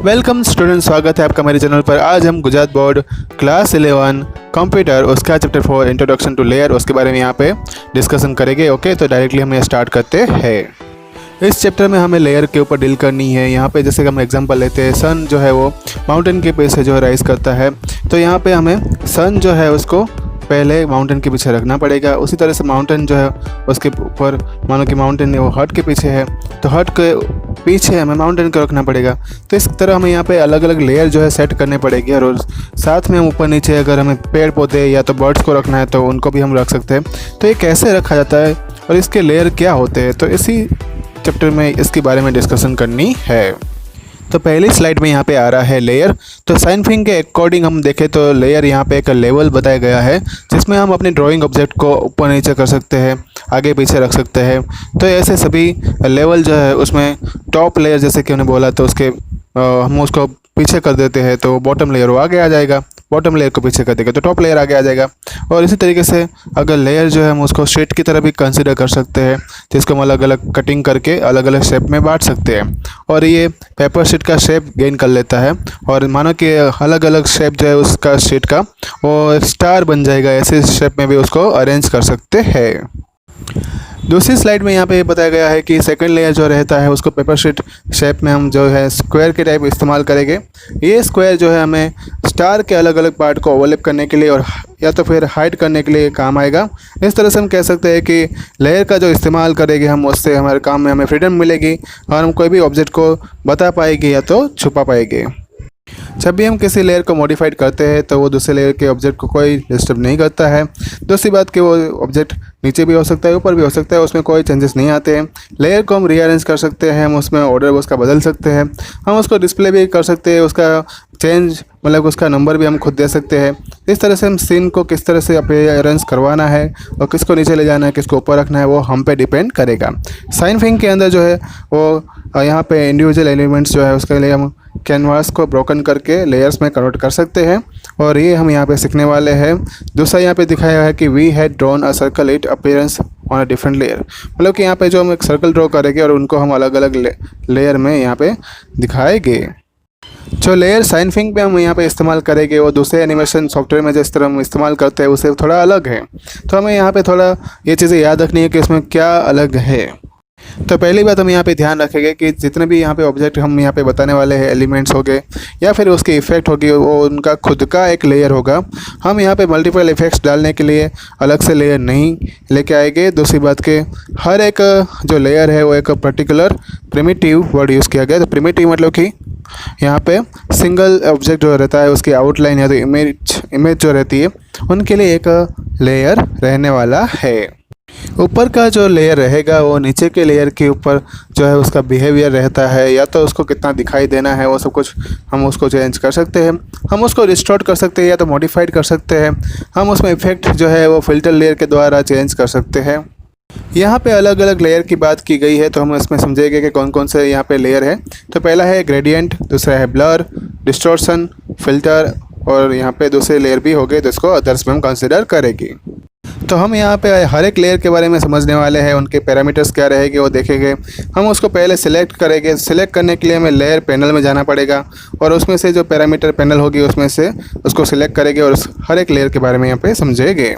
Welcome student, स्वागत है आपका मेरे चैनल पर। आज हम गुजरात बोर्ड क्लास 11 कंप्यूटर उसका चैप्टर 4 इंट्रोडक्शन टू लेयर उसके बारे में यहाँ पे डिस्कशन करेंगे। ओके, तो डायरेक्टली हम ये स्टार्ट करते हैं। इस चैप्टर में हमें लेयर के ऊपर डील करनी है। यहाँ पे जैसे कि हम एग्जांपल लेते हैं, सन जो है वो माउंटेन के बेस से जो है राइज करता है, तो यहाँ पे हमें सन जो है उसको पहले माउंटेन के पीछे रखना पड़ेगा। उसी तरह से माउंटेन जो है उसके ऊपर, मानो कि माउंटेन वो हट के पीछे है तो हट के पीछे हमें माउंटेन को रखना पड़ेगा। तो इस तरह हमें यहाँ पे अलग अलग लेयर जो है सेट करने पड़ेगी। और साथ में हम ऊपर नीचे अगर हमें पेड़ पौधे या तो बर्ड्स को रखना है तो उनको भी हम रख सकते हैं। तो ये कैसे रखा जाता है और इसके लेयर क्या होते हैं, तो इसी चैप्टर में इसके बारे में डिस्कशन करनी है। तो पहली स्लाइड में यहाँ पे आ रहा है लेयर। तो साइनफिंग के अकॉर्डिंग हम देखें तो लेयर यहाँ पे एक लेवल बताया गया है जिसमें हम अपनी ड्राइंग ऑब्जेक्ट को ऊपर नीचे कर सकते हैं, आगे पीछे रख सकते हैं। तो ऐसे सभी लेवल जो है उसमें टॉप लेयर जैसे कि उन्होंने बोला तो उसके हम उसको पीछे कर देते हैं तो बॉटम लेयर वो आगे आ जाएगा, बॉटम लेयर को पीछे कर देंगे तो टॉप लेयर आगे आ जाएगा। और इसी तरीके से अगर लेयर जो है हम उसको शीट की तरह भी कंसीडर कर सकते हैं, जिसको हम अलग अलग कटिंग करके अलग अलग शेप में बांट सकते हैं। और ये पेपर शीट का शेप गेन कर लेता है और मानो कि अलग अलग शेप जो है उसका शीट का वो स्टार बन जाएगा। ऐसे शेप में भी उसको अरेंज कर सकते हैं। दूसरी स्लाइड में यहाँ पे बताया गया है कि सेकंड लेयर जो रहता है उसको पेपर शीट शेप में हम जो है स्क्वायर के टाइप इस्तेमाल करेंगे। ये स्क्वायर जो है हमें स्टार के अलग अलग पार्ट को ओवरलैप करने के लिए और या तो फिर हाइड करने के लिए काम आएगा। इस तरह से हम कह सकते हैं कि लेयर का जो इस्तेमाल करेंगे हम, उससे हमारे काम में हमें फ्रीडम मिलेगी और हम कोई भी ऑब्जेक्ट को बता पाएंगे या तो छुपा पाएंगे। जब भी हम किसी लेयर को मॉडिफाइड करते हैं तो वो दूसरे लेयर के ऑब्जेक्ट को कोई डिस्टर्ब नहीं करता है। दूसरी बात कि वो ऑब्जेक्ट नीचे भी हो सकता है, ऊपर भी हो सकता है, उसमें कोई चेंजेस नहीं आते हैं। लेयर को हम रीअरेंज कर सकते हैं, हम उसमें ऑर्डर उसका बदल सकते हैं, हम उसको डिस्प्ले भी कर सकते हैं, उसका चेंज मतलब उसका नंबर भी हम खुद दे सकते हैं। इस तरह से हम सीन को किस तरह से अरेंज करवाना है और किसको नीचे ले जाना है, किसको ऊपर रखना है, वो हम पे डिपेंड करेगा। साइनफिंग के अंदर जो है वो यहाँ पे इंडिविजुअल एलिमेंट्स जो है उसके लिए हम कैनवास को ब्रोकन करके लेयर्स में कन्वर्ट कर सकते हैं और ये हम यहाँ पे सीखने वाले हैं। दूसरा यहाँ पे दिखाया है कि we had drawn a circle it appearance on a different layer, मतलब कि यहाँ पे जो हम एक सर्कल ड्रॉ करेंगे और उनको हम अलग अलग लेयर में यहाँ पे दिखाएंगे। जो लेयर साइनफिंग पे हम यहाँ पे इस्तेमाल करेंगे वो दूसरे एनिमेशन सॉफ्टवेयर में जिस तरह हम इस्तेमाल करते हैं उससे थोड़ा अलग है। तो हमें यहाँ पे थोड़ा ये चीज़ें याद रखनी है कि इसमें क्या अलग है। तो पहली बात हम यहाँ पे ध्यान रखेंगे कि जितने भी यहाँ पे ऑब्जेक्ट हम यहाँ पे बताने वाले हैं, एलिमेंट्स हो गए या फिर उसके इफेक्ट होगी, वो उनका खुद का एक लेयर होगा। हम यहाँ पे मल्टीपल इफेक्ट्स डालने के लिए अलग से लेयर नहीं लेके आएंगे। दूसरी बात के हर एक जो लेयर है वो एक पर्टिकुलर प्रिमिटिव वर्ड यूज़ किया गया। तो प्रिमिटिव मतलब कि यहाँ पे सिंगल ऑब्जेक्ट जो रहता है उसकी आउटलाइन या तो इमेज जो रहती है उनके लिए एक लेयर रहने वाला है। ऊपर का जो लेयर रहेगा वो नीचे के लेयर के ऊपर जो है उसका बिहेवियर रहता है, या तो उसको कितना दिखाई देना है वो सब कुछ हम उसको चेंज कर सकते हैं, हम उसको रिस्टोर कर सकते हैं या तो मॉडिफाइड कर सकते हैं, हम उसमें इफेक्ट जो है वो फिल्टर लेयर के द्वारा चेंज कर सकते हैं। यहाँ पे अलग अलग लेयर की बात की गई है तो हम इसमें समझेंगे कि कौन कौन से यहाँ पे लेयर है। तो पहला है ग्रेडियंट, दूसरा है ब्लर, डिस्टॉर्शन, फिल्टर और यहाँ पे दूसरे लेयर भी हो गए तो इसको अदर्स में हम कंसिडर करेंगे। तो हम यहाँ पे हर एक लेयर के बारे में समझने वाले हैं, उनके पैरामीटर्स क्या रहेंगे वो देखेंगे। हम उसको पहले सिलेक्ट करेंगे। सिलेक्ट करने के लिए हमें लेयर पैनल में जाना पड़ेगा और उसमें से जो पैरामीटर पैनल होगी उसमें से उसको सिलेक्ट करेंगे और हर एक लेयर के बारे में यहाँ पे समझेंगे।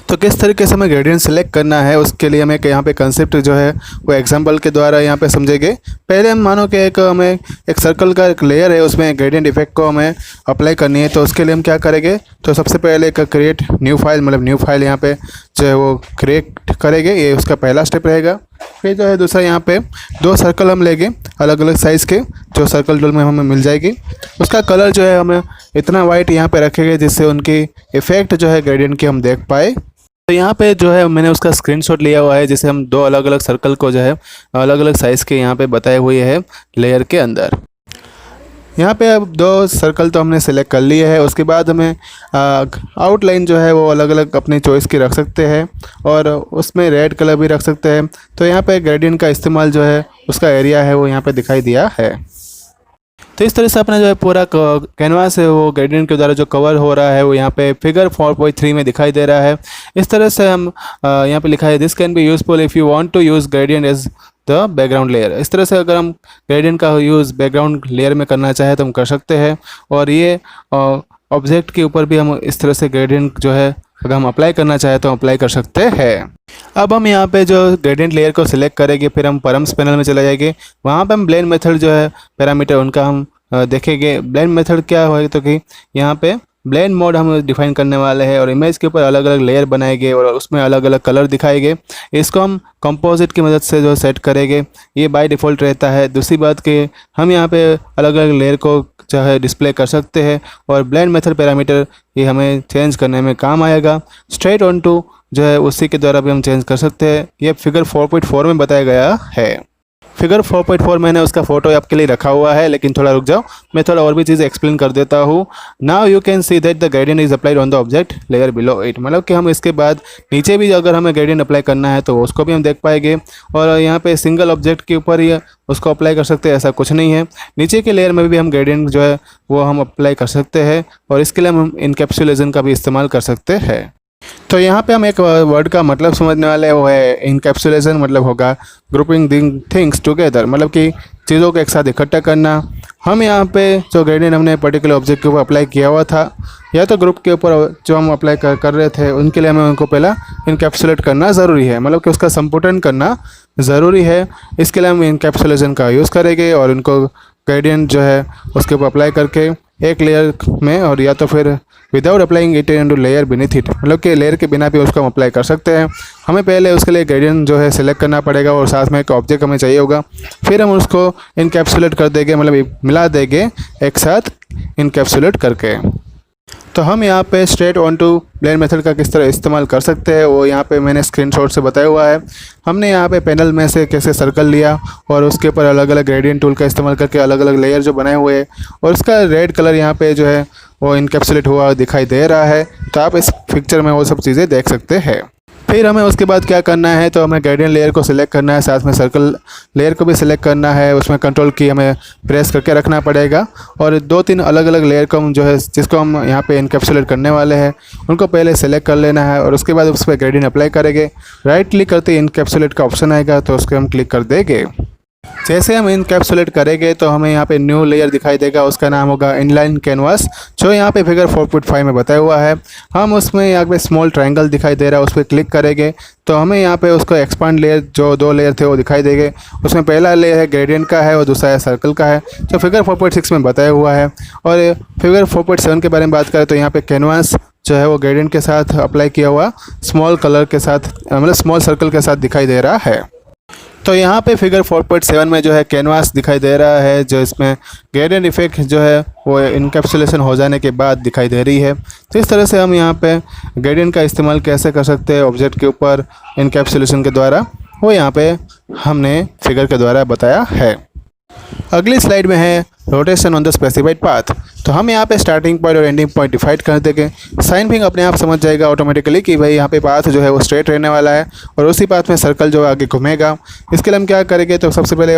तो किस तरीके से हमें ग्रेडियंट सेलेक्ट करना है उसके लिए हमें यहाँ पे कंसेप्ट जो है वो एग्जांपल के द्वारा यहाँ पे समझेंगे। पहले हम मानो कि हमें एक सर्कल का एक लेयर है, उसमें ग्रेडियंट इफेक्ट को हमें अप्लाई करनी है। तो उसके लिए हम क्या करेंगे, तो सबसे पहले एक क्रिएट न्यू फाइल, मतलब न्यू फाइल यहाँ पे जो है वो क्रिएट करेंगे, ये उसका पहला स्टेप रहेगा। फिर जो है दूसरा यहाँ पे दो सर्कल हम लेंगे अलग अलग साइज़ के, जो सर्कल टूल में हमें मिल जाएगी। उसका कलर जो है हमें इतना वाइट यहाँ पे रखेंगे जिससे उनकी इफ़ेक्ट जो है ग्रेडियंट की हम देख पाए। तो यहाँ पे जो है मैंने उसका स्क्रीनशॉट लिया हुआ है जिसे हम दो अलग अलग सर्कल को जो है अलग अलग साइज़ के यहाँ पे बताए हुए हैं लेयर के अंदर। यहाँ पे अब दो सर्कल तो हमने सेलेक्ट कर लिए है। उसके बाद हमें आउटलाइन जो है वो अलग अलग अपनी चॉइस की रख सकते हैं और उसमें रेड कलर भी रख सकते हैं। तो यहाँ पे ग्रेडियंट का इस्तेमाल जो है उसका एरिया है वो यहाँ पे दिखाई दिया है। तो इस तरह से अपना जो है पूरा कैनवास है वो ग्रेडियंट के द्वारा जो कवर हो रहा है वो यहाँ पे फिगर 4.3 में दिखाई दे रहा है। इस तरह से हम यहाँ पे लिखा है this can be useful if you want to use gradient as the background layer. इस तरह से अगर हम ग्रेडियंट का यूज़ बैकग्राउंड लेयर में करना चाहे तो हम कर सकते हैं। और ये ऑब्जेक्ट के ऊपर भी हम इस तरह से ग्रेडियंट जो है अगर हम अप्लाई करना चाहे तो अप्लाई कर सकते हैं। अब हम यहाँ पे जो ग्रेडियंट लेयर को सिलेक्ट करेंगे, फिर हम परम्स पैनल में चले जाएंगे। वहाँ पे हम ब्लेंड मेथड जो है पैरामीटर उनका हम देखेंगे। ब्लेंड मेथड क्या है तो कि यहाँ पे ब्लेंड मोड हम डिफाइन करने वाले हैं और इमेज के ऊपर अलग अलग लेयर बनाएंगे और उसमें अलग अलग कलर दिखाएंगे। इसको हम कंपोजिट की मदद से जो सेट करेंगे, ये बाय डिफ़ॉल्ट रहता है। दूसरी बात कि हम यहाँ पे अलग अलग लेयर को जो है डिस्प्ले कर सकते हैं और ब्लेंड मेथड पैरामीटर ये हमें चेंज करने में काम आएगा। स्ट्रेट ऑन टू जो है उसी के द्वारा भी हम चेंज कर सकते हैं। ये फिगर 4.4 में बताया गया है। फिगर 4.4 मैंने उसका फ़ोटो आपके लिए रखा हुआ है, लेकिन थोड़ा रुक जाओ, मैं थोड़ा और भी चीज़ें एक्सप्लेन कर देता हूँ। Now you can see that the gradient is applied on the object layer below it. मतलब कि हम इसके बाद नीचे भी अगर हमें ग्रेडियंट अप्लाई करना है तो उसको भी हम देख पाएंगे। और यहाँ पे सिंगल ऑब्जेक्ट के ऊपर ही उसको अप्लाई कर सकते हैं, ऐसा कुछ नहीं है। नीचे के लेयर में भी हम ग्रेडियंट जो है वो हम अप्लाई कर सकते हैं और इसके लिए हम इनकैप्सुलेशन का भी इस्तेमाल कर सकते हैं। तो यहाँ पे हम एक वर्ड का मतलब समझने वाले वो है इनकैप्सुलेशन। मतलब होगा ग्रुपिंग थिंग्स टुगेदर, मतलब कि चीज़ों को एक साथ इकट्ठा करना। हम यहाँ पे जो ग्रेडियंट हमने पर्टिकुलर ऑब्जेक्ट के ऊपर अप्लाई किया हुआ था या तो ग्रुप के ऊपर जो हम अप्लाई कर रहे थे, उनके लिए हमें उनको पहला इनकैप्सुलेट करना ज़रूरी है, मतलब कि उसका संपुटन करना ज़रूरी है। इसके लिए हम इनकैप्सुलेशन का यूज़ करेंगे और उनको ग्रेडियंट जो है उसके ऊपर अप्लाई करके एक लेयर में और या तो फिर without applying it into layer beneath it, मतलब कि लेयर के बिना भी उसको हम अप्लाई कर सकते हैं। हमें पहले उसके लिए ग्रेडियंट जो है सिलेक्ट करना पड़ेगा और साथ में एक ऑब्जेक्ट हमें चाहिए होगा, फिर हम उसको इनकैप्सुलेट कर देंगे, मतलब मिला देंगे एक साथ इनकैप्सुलेट करके। तो हम यहाँ पे straight on to blend method का किस तरह इस्तेमाल कर सकते हैं वो यहाँ पे मैंने स्क्रीनशॉट से बताया हुआ है। हमने यहाँ पे पैनल में से कैसे सर्कल लिया और उसके ऊपर अलग अलग ग्रेडियंट टूल का इस्तेमाल करके अलग अलग लेयर जो बनाए हुए हैं और उसका रेड कलर यहाँ पे जो है वो इनकैप्सुलेट हुआ दिखाई दे रहा है। तो आप इस पिक्चर में वो सब चीज़ें देख सकते हैं। फिर हमें उसके बाद क्या करना है, तो हमें ग्रेडियंट लेयर को सिलेक्ट करना है, साथ में सर्कल लेयर को भी सिलेक्ट करना है। उसमें कंट्रोल की हमें प्रेस करके रखना पड़ेगा और 2-3 अलग अलग लेयर को हम जो है जिसको हम यहाँ पे इनकैप्सुलेट करने वाले हैं उनको पहले सेलेक्ट कर लेना है और उसके बाद उस पर ग्रेडियंट अप्लाई करेंगे। राइट क्लिक करते ही इनकैप्सुलेट का ऑप्शन आएगा तो उसको हम क्लिक कर देंगे। जैसे हम इनकैप्सुलेट करेंगे तो हमें यहाँ पे न्यू लेयर दिखाई देगा, उसका नाम होगा इनलाइन कैनवास, जो यहाँ पे फिगर 4.5 में बताया हुआ है। हम उसमें यहाँ पे स्मॉल ट्रायंगल दिखाई दे रहा है, उस पर क्लिक करेंगे तो हमें यहाँ पे उसको एक्सपांड लेयर जो 2 लेयर थे वो दिखाई देंगे। उसमें पहला लेयर है ग्रेडियंट का है और दूसरा है सर्कल का है, जो फिगर 4.6 में बताया हुआ है। और फिगर 4.7 के बारे में बात करें तो यहाँ पे कैनवास जो है वो ग्रेडियंट के साथ अप्लाई किया हुआ स्मॉल कलर के साथ, मतलब स्मॉल सर्कल के साथ दिखाई दे रहा है। तो यहाँ पे फिगर 4.7 में जो है कैनवास दिखाई दे रहा है, जो इसमें ग्रेडियंट इफेक्ट जो है वो इनकैप्सुलेशन हो जाने के बाद दिखाई दे रही है। तो इस तरह से हम यहाँ पे ग्रेडियंट का इस्तेमाल कैसे कर सकते हैं ऑब्जेक्ट के ऊपर इनकैप्सुलेशन के द्वारा, वो यहाँ पे हमने फिगर के द्वारा बताया है। अगली स्लाइड में है rotation on the specified path. तो हम यहाँ पे स्टार्टिंग पॉइंट और एंडिंग पॉइंट डिफाइड कर देंगे। साइन फिंग अपने आप समझ जाएगा ऑटोमेटिकली कि भाई यहाँ पे पाथ जो है वो स्ट्रेट रहने वाला है और उसी पाथ में सर्कल जो आगे घूमेगा। इसके लिए हम क्या करेंगे, तो सबसे पहले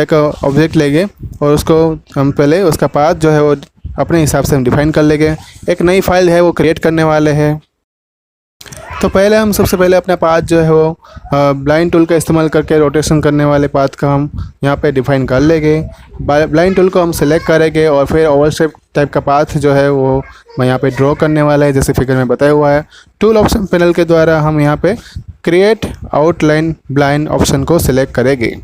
एक ऑब्जेक्ट लेंगे और उसको हम पहले उसका पाथ जो है वो अपने हिसाब से हम डिफाइन कर लेंगे। एक नई फाइल है वो क्रिएट करने वाले हैं। तो पहले हम सबसे पहले अपना पाथ जो है वो ब्लाइंड टूल का इस्तेमाल करके रोटेशन करने वाले पाथ का हम यहाँ पे डिफाइन कर लेंगे। ब्लाइंड टूल को हम सिलेक्ट करेंगे और फिर ओवल शेप टाइप का पाथ जो है वो मैं यहाँ पे ड्रॉ करने वाला है, जैसे फिगर में बताया हुआ है। टूल ऑप्शन पैनल के द्वारा हम यहाँ पे क्रिएट आउटलाइन ब्लाइंड ऑप्शन को सिलेक्ट करेंगे।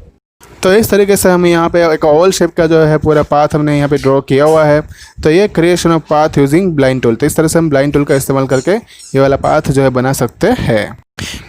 तो इस तरीके से हम यहाँ पे एक ओवल शेप का जो है पूरा पाथ हमने यहाँ पे ड्रॉ किया हुआ है। तो ये creation of path using blind tool. तो इस तरह से हम ब्लाइंड टूल का इस्तेमाल करके ये वाला पाथ जो है बना सकते हैं।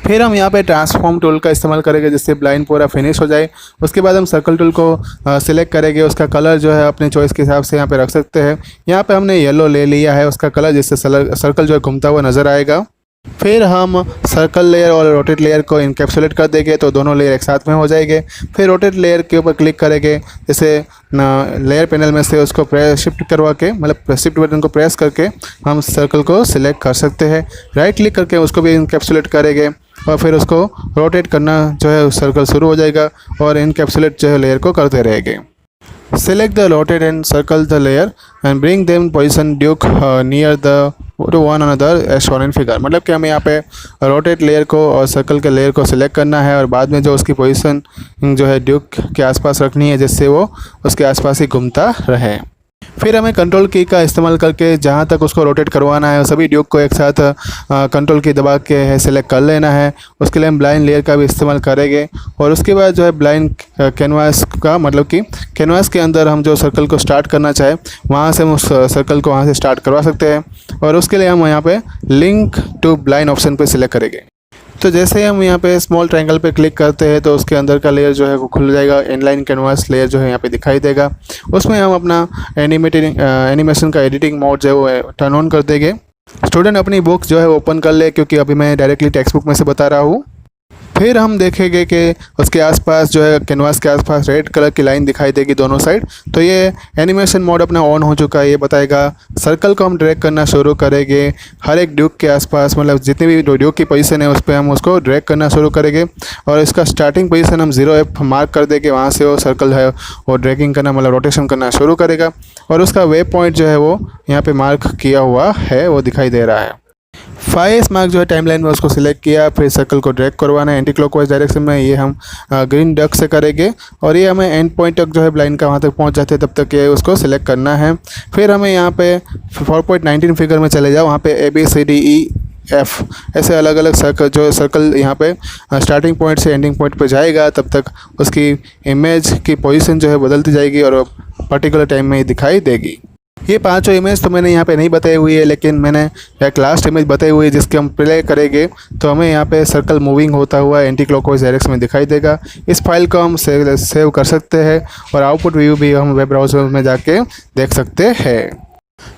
फिर हम यहाँ पे ट्रांसफॉर्म टूल का इस्तेमाल करेंगे जिससे ब्लाइंड पूरा फिनिश हो जाए। उसके बाद हम सर्कल टूल को सिलेक्ट करेंगे, उसका कलर जो है अपने चॉइस के हिसाब से यहाँ पे रख सकते हैं। यहाँ पे हमने येलो ले लिया है उसका कलर, जिससे सर्कल जो है घूमता हुआ नज़र आएगा। फिर हम सर्कल लेयर और रोटेट लेयर को इनकैप्सुलेट कर देंगे तो दोनों लेयर एक साथ में हो जाएंगे। फिर रोटेट लेयर के ऊपर क्लिक करेंगे, जैसे लेयर पैनल में से उसको शिफ्ट करवा के, मतलब शिफ्ट बटन को प्रेस करके हम सर्कल को सिलेक्ट कर सकते हैं। राइट क्लिक करके उसको भी इनकैप्सुलेट करेंगे और फिर उसको रोटेट करना जो है सर्कल शुरू हो जाएगा और इनकैप्सुलेट जो है लेयर को करते रहेंगे। Select the rotate and circle the layer and bring them position duke near the to one another as shown in figure। मतलब कि हमें यहाँ पे रोटेट लेयर को और सर्कल के लेयर को सिलेक्ट करना है और बाद में जो उसकी पोजीशन जो है ड्यूक के आसपास रखनी है जिससे वो उसके आसपास ही घूमता रहे। फिर हमें कंट्रोल की का इस्तेमाल करके जहाँ तक उसको रोटेट करवाना है सभी ड्यूक को एक साथ कंट्रोल की दबा के है सिलेक्ट कर लेना है। उसके लिए हम ब्लाइंड लेयर का भी इस्तेमाल करेंगे और उसके बाद जो है ब्लाइंड कैनवास का मतलब कि कैनवास के अंदर हम जो सर्कल को स्टार्ट करना चाहे वहाँ से हम उस सर्कल को वहाँ से स्टार्ट करवा सकते हैं और उसके लिए हम यहाँ पे लिंक टू ब्लाइंड ऑप्शन पे सिलेक्ट करेंगे। तो जैसे ही हम यहाँ पे स्मॉल ट्रायंगल पे क्लिक करते हैं तो उसके अंदर का लेयर जो है वो खुल जाएगा। इनलाइन कैनवास लेयर जो है यहाँ पे दिखाई देगा। उसमें हम अपना एनिमेशन का एडिटिंग मोड जो है वो टर्न ऑन कर देंगे। स्टूडेंट अपनी बुक जो है ओपन कर ले क्योंकि अभी मैं डायरेक्टली टेक्स्ट बुक में से बता रहा हूँ। फिर हम देखेंगे कि उसके आसपास जो है कैनवास के आसपास रेड कलर की लाइन दिखाई देगी दोनों साइड। तो ये एनिमेशन मोड अपना ऑन हो चुका है। ये बताएगा सर्कल को हम ड्रैग करना शुरू करेंगे हर एक ड्यूक के आसपास, मतलब जितनी भी ड्यूक की पोजीशन है उस पर हम उसको ड्रैग करना शुरू करेंगे और इसका स्टार्टिंग पोजीशन हम 0F मार्क कर देंगे। वहाँ से वो सर्कल है वो ड्रैगिंग करना मतलब रोटेशन करना शुरू करेगा और उसका वे पॉइंट जो है वो यहाँ पर मार्क किया हुआ है वो दिखाई दे रहा है। 5 मार्क जो है टाइमलाइन में उसको सिलेक्ट किया। फिर सर्कल को ड्रैग करवाना है एंटी क्लॉकवाइज डायरेक्शन में। ये हम ग्रीन डक से करेंगे और ये हमें एंड पॉइंट तक जो है ब्लाइंड का वहाँ तक पहुँच जाते हैं तब तक ये उसको सिलेक्ट करना है। फिर हमें यहाँ पे 4.19 फिगर में चले जाओ। वहाँ पे ABCDEF ऐसे अलग अलग सर्कल यहाँ पे स्टार्टिंग पॉइंट से एंडिंग पॉइंट पे जाएगा तब तक उसकी इमेज की पोजीशन जो है बदलती जाएगी और पर्टिकुलर टाइम में ही दिखाई देगी। ये पांचों इमेज तो मैंने यहाँ पे नहीं बताई हुई है लेकिन मैंने एक लास्ट इमेज बताई हुई है जिसके हम प्ले करेंगे तो हमें यहाँ पे सर्कल मूविंग होता हुआ एंटी क्लॉकवाइज डायरेक्शन में दिखाई देगा। इस फाइल को हम सेव कर सकते हैं और आउटपुट व्यू भी हम वेब ब्राउज़र में जाके देख सकते हैं।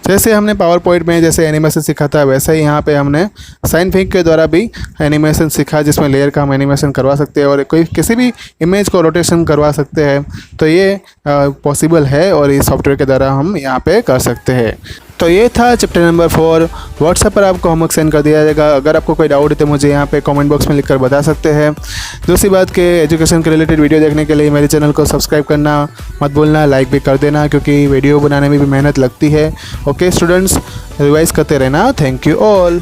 जैसे हमने पावर पॉइंट में जैसे एनिमेशन सीखा था वैसे ही यहाँ पे हमने साइन फिग के द्वारा भी एनिमेशन सीखा जिसमें लेयर का हम एनिमेशन करवा सकते हैं और कोई किसी भी इमेज को रोटेशन करवा सकते हैं। तो ये पॉसिबल है और इस सॉफ्टवेयर के द्वारा हम यहाँ पे कर सकते हैं। तो ये था चैप्टर नंबर 4। व्हाट्सएप पर आपको होमवर्क सेंड कर दिया जाएगा। अगर आपको कोई डाउट है तो मुझे यहाँ पे कमेंट बॉक्स में लिखकर बता सकते हैं। दूसरी बात के एजुकेशन के रिलेटेड वीडियो देखने के लिए मेरे चैनल को सब्सक्राइब करना मत भूलना, लाइक भी कर देना क्योंकि वीडियो बनाने में भी मेहनत लगती है। ओके स्टूडेंट्स, रिवाइज करते रहना। Thank you all.